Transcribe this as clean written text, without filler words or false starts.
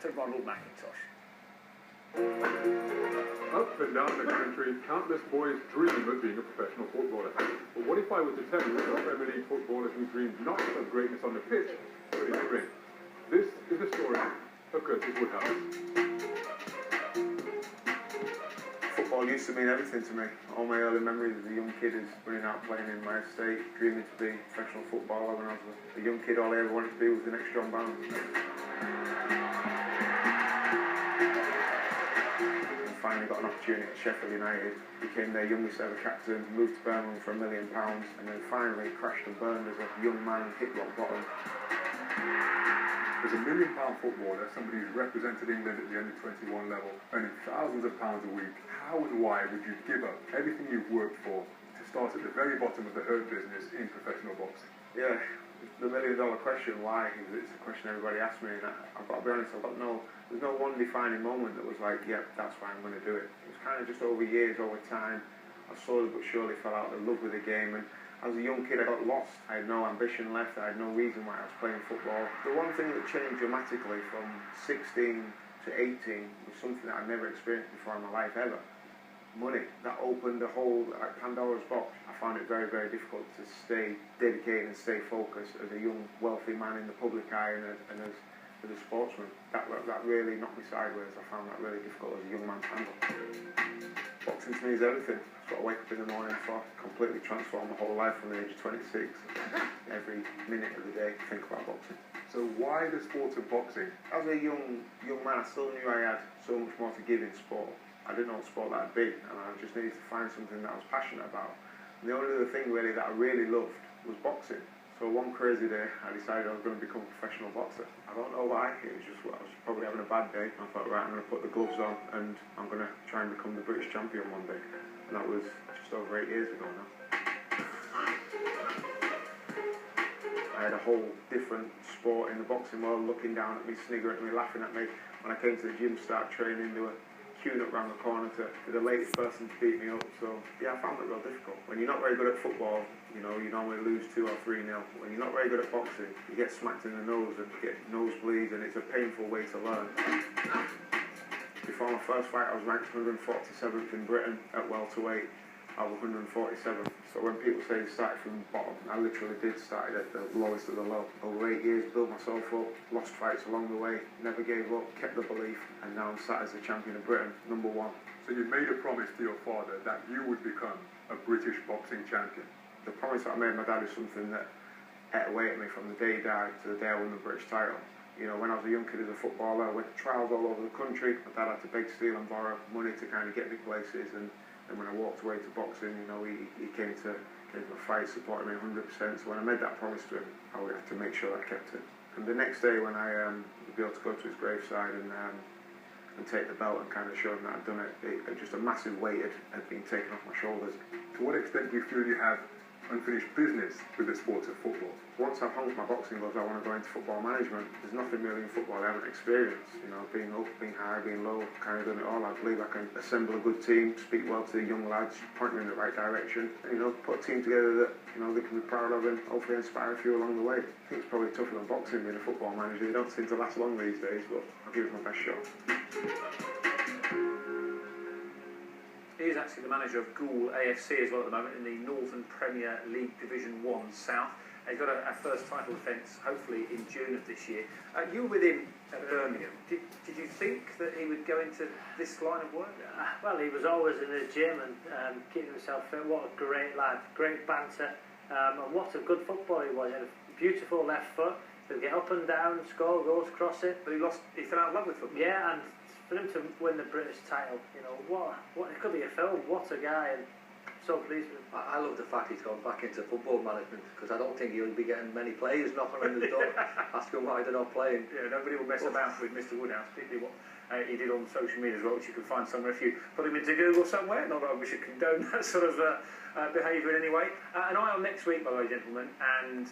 to Ronald McIntosh. Up and down the country, countless boys dream of being a professional footballer. But what if I were to tell you about Premier League footballers who dream not of greatness on the pitch, but in the ring? This is the story of Curtis Woodhouse. Football used to mean everything to me. All my early memories as a young kid is running out playing in my estate, dreaming to be a professional footballer. When I was a young kid, all I ever wanted to be was the next John Barnes. Finally got an opportunity at Sheffield United, became their youngest ever captain, moved to Birmingham for £1 million, and then finally crashed and burned as a young man, hit rock bottom. As a £1 million footballer, somebody who's represented England at the under-21 level, earning thousands of pounds a week, how and why would you give up everything you've worked for to start at the very bottom of the herd business in professional boxing? Yeah, the $1 million question, why, it's a question everybody asks me, and I've got to be honest, there's no one defining moment that was like, yeah, that's why I'm going to do it. It was kind of just over years, over time, I slowly but surely fell out of love with the game, and as a young kid I got lost. I had no ambition left, I had no reason why I was playing football. The one thing that changed dramatically from 16 to 18 was something that I'd never experienced before in my life ever. Money. That opened a whole Pandora's box. I found it very, very difficult to stay dedicated and stay focused as a young, wealthy man in the public eye and as a sportsman. That really knocked me sideways. I found that really difficult as a young man to handle. Boxing to me is everything. It's what I wake up in the morning for. Completely transformed my whole life from the age of 26. Every minute of the day, think about boxing. So why the sport of boxing? As a young man, I still knew I had so much more to give in sport. I didn't know what sport that big, and I just needed to find something that I was passionate about. And the only other thing really that I really loved was boxing. So one crazy day, I decided I was going to become a professional boxer. I don't know why, it was just, I was probably having a bad day. I thought, right, I'm going to put the gloves on and I'm going to try and become the British champion one day. And that was just over 8 years ago now. I had a whole different sport in the boxing world looking down at me, sniggering at me, laughing at me. When I came to the gym, start training, they were queuing up round the corner to be the latest person to beat me up. So yeah, I found it real difficult. When you're not very good at football, you know, you normally lose 2 or 3-0. When you're not very good at boxing, you get smacked in the nose and get nosebleeds, and it's a painful way to learn. Before my first fight, I was ranked 147th in Britain at welterweight. I was 147th. So when people say you started from the bottom, I literally did start at the lowest of the low. Over 8 years, built myself up, lost fights along the way, never gave up, kept the belief, and now I'm sat as the champion of Britain, #1. So you made a promise to your father that you would become a British boxing champion. The promise that I made my dad is something that ate away at me from the day he died to the day I won the British title. You know, when I was a young kid as a footballer, I went to trials all over the country. My dad had to beg, steal and borrow money to kind of get me places, and when I walked away to boxing, you know, he came to my fight, supported me 100%. So when I made that promise to him, I would have to make sure I kept it. And the next day when I would be able to go to his graveside and take the belt and kind of show him that I'd done it, just a massive weight had been taken off my shoulders. To what extent do you feel you have unfinished business with the sport of football? Once I've hung my boxing gloves, I want to go into football management. There's nothing really in football I haven't experienced. You know, being up, being high, being low, kind of done it all. I believe I can assemble a good team, speak well to the young lads, point them in the right direction. You know, put a team together that, you know, they can be proud of and hopefully inspire a few along the way. I think it's probably tougher than boxing being a football manager. They don't seem to last long these days, but I'll give it my best shot. He is actually the manager of Goole AFC as well at the moment in the Northern Premier League Division 1 South. He's got a first title defence, hopefully in June of this year. You were with him at Birmingham. Did you think that he would go into this line of work? Well, he was always in the gym and keeping himself fit. What a great lad, great banter, and what a good footballer he was. He had a beautiful left foot. He'd get up and down, score goals, cross it. But he fell out of love with football. Yeah, and for him to win the British title, you know, what it could be a film. What a guy, and so pleased with him. I love the fact he's gone back into football management, because I don't think he'll be getting many players knocking on his door asking why they're not playing. Yeah, nobody will mess about with Mr. Woodhouse, particularly what he did on social media as well, which you can find somewhere if you put him into Google somewhere. Not that we should condone that sort of behaviour in any way. An eye on next week, by the way, gentlemen, and